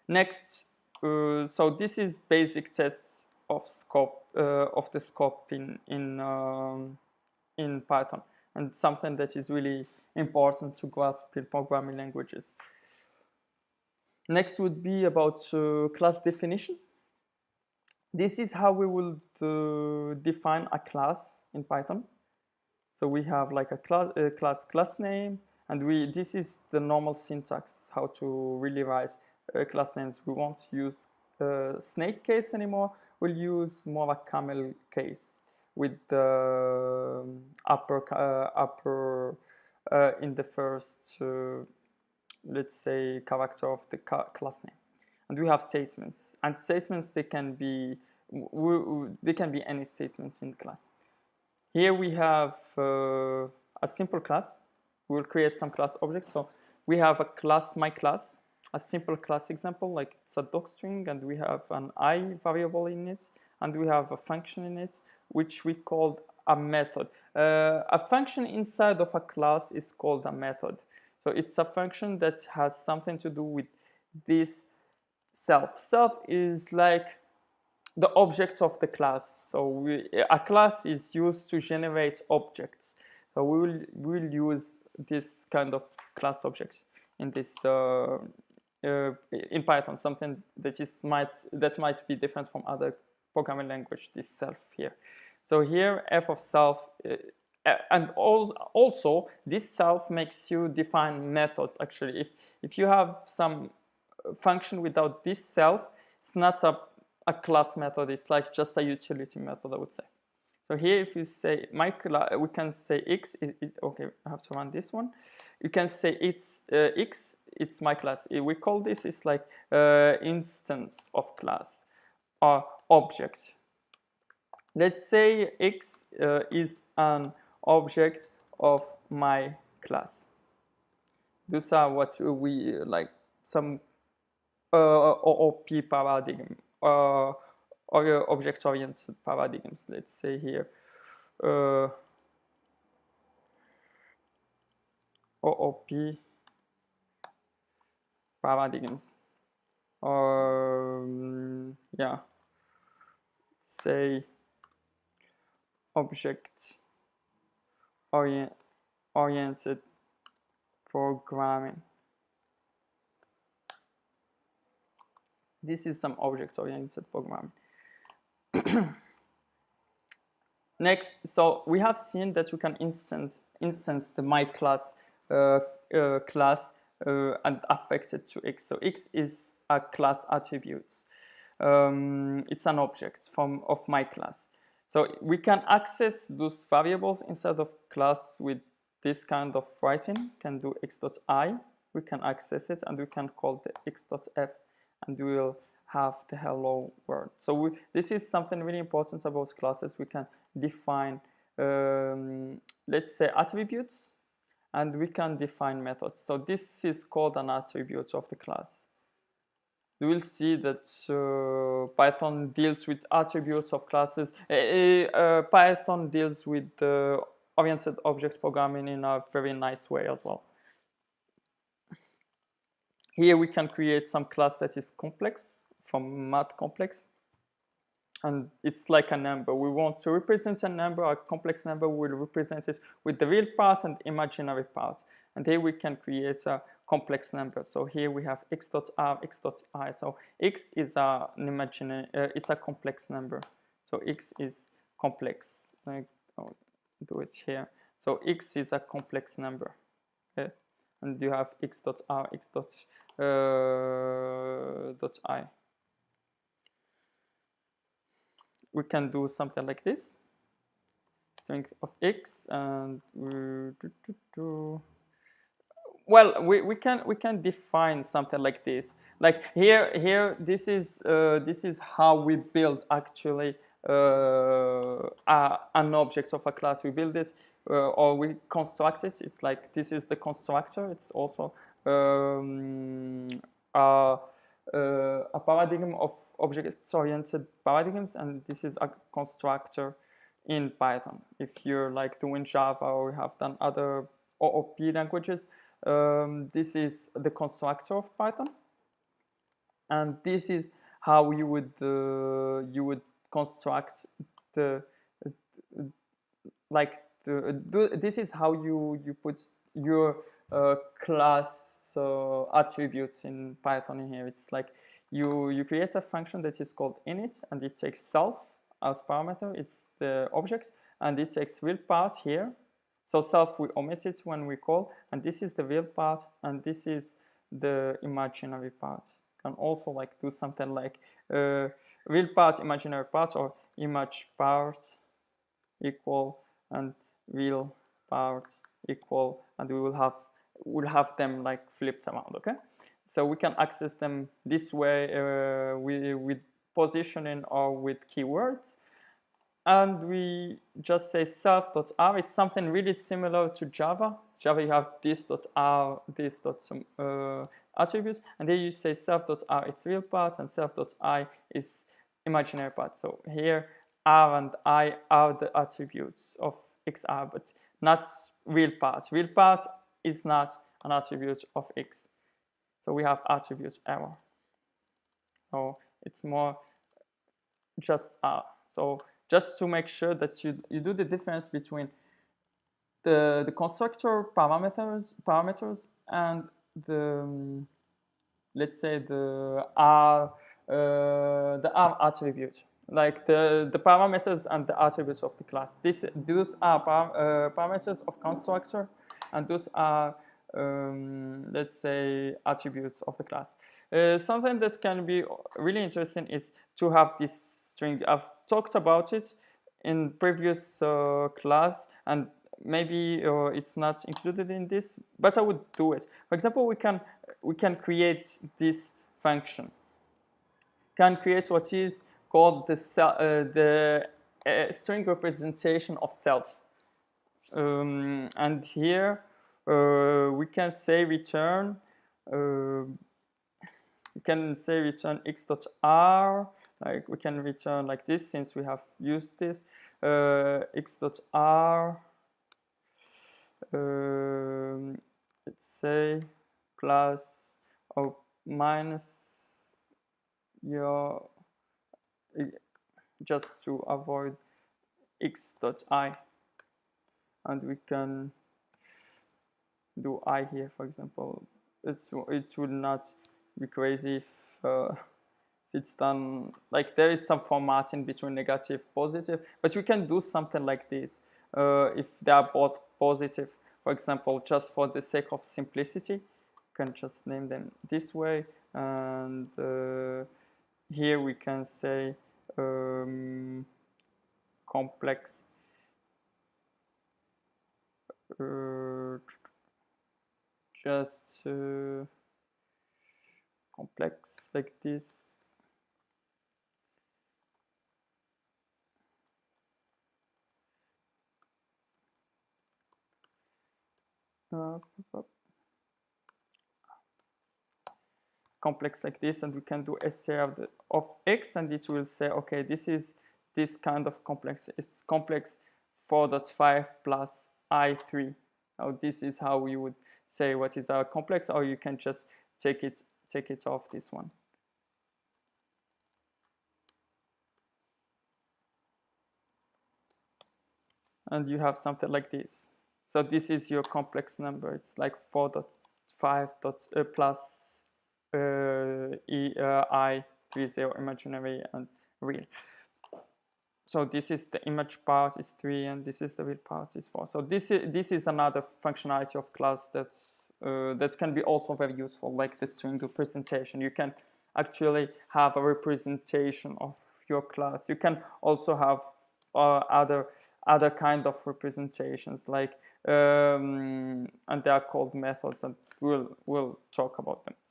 Next, so this is basic tests of scope of the scope in Python, and something that is really important to grasp in programming languages. Next would be about class definition. This is how we will define a class in Python. So we have like a class name, and this is the normal syntax how to really write class names. We won't use snake case anymore. We'll use more a camel case with the upper in the first let's say character of the class name. And we have statements, and statements they can be any statements in the class. Here we have a simple class. We'll create some class objects. So we have a class, my class, a simple class example, like it's a docstring, and we have an I variable in it, and we have a function in it, which we called a method. A function inside of a class is called a method. So it's a function that has something to do with this self. Self is like the objects of the class. So a class is used to generate objects. So we will use this kind of class objects in this in Python. Something that might be different from other programming language. This self here. So here f of self. And also this self makes you define methods. Actually, if you have some function without this self, it's not a class method. It's like just a utility method, I would say. So here, if you say my class, we can say x. Okay, I have to run this one. You can say it's x. It's my class. We call this is like instance of class or object. Let's say x is an object of my class. Those are what we like some OOP paradigm or object-oriented paradigms. Let's say here OOP paradigms, or yeah, say object-oriented programming. This is some object-oriented programming. Next, so we have seen that we can instance the my class class and affect it to x. So x is a class attribute. It's an object of my class. So we can access those variables inside of class with this kind of writing. Can do x.I. We can access it, and we can call the x.f, and we will have the hello world. So this is something really important about classes. We can define, let's say, attributes, and we can define methods. So this is called an attribute of the class. You will see that Python deals with attributes of classes. Python deals with oriented objects programming in a very nice way as well. Here we can create some class that is complex, from math complex, and it's like a number. We want to represent a number, a complex number. We'll represent it with the real part and imaginary part. And here we can create a complex number. So here we have x.r, x.I. So x is an imaginary, it's a complex number. So x is complex. I'll do it here. So x is a complex number. Okay? And you have x.r, x.I. We can do something like this. String of x, and well, we can define something like this. Like here this is how we build actually an object of a class. We build it or we construct it. It's like this is the constructor. It's also a paradigm of object-oriented paradigms, and this is a constructor in Python. If you're like doing Java or you have done other OOP languages, this is the constructor of Python. and this is how you would construct the this is how you put your class attributes in Python in here. It's like you create a function that is called init, and it takes self as parameter. It's the object, and it takes real part here. So self, we omit it when we call, and this is the real part, and this is the imaginary part. You can also like do something like real part, imaginary part, or image part equal and real part equal, and we'll have them like flipped around. Okay, so we can access them this way with positioning or with keywords. And we just say self.r. It's something really similar to Java. Java, you have this.r, attributes, and then you say self.r, it's real part, and self.i is imaginary part. So here, r and I are the attributes of xr, but not real part. Real part is not an attribute of x. So we have attribute error. So it's more just r. So just to make sure that you do the difference between the constructor parameters and the let's say the R attribute, like the parameters and the attributes of the class. Those are parameters of constructor, and those are let's say attributes of the class. Something that can be really interesting is to have this string. I've talked about it in previous class, and maybe it's not included in this, but I would do it. For example, we can create this function. Can create what is called the string representation of self, and here we can say return. We can say return x.r. Like we can return like this, since we have used this x.r. Let's say plus or minus your, just to avoid x.i, and we can do I here, for example. It will not be crazy if it's done like there is some formatting between negative, positive, but we can do something like this if they are both positive. For example, just for the sake of simplicity, you can just name them this way, and here we can say complex just complex like this. Complex like this, and we can do str of x, and it will say, okay, this is this kind of complex. It's complex 4.5 plus I3. Now this is how we would say what is our complex, or you can just take it off this one. And you have something like this. So this is your complex number. It's like 4.5 plus I30 imaginary and real. So this is the image part is 3, and this is the real part is 4. So this is another functionality of class that can be also very useful, like the string representation. You can actually have a representation of your class. You can also have other kind of representations, like and they are called methods, and we'll talk about them.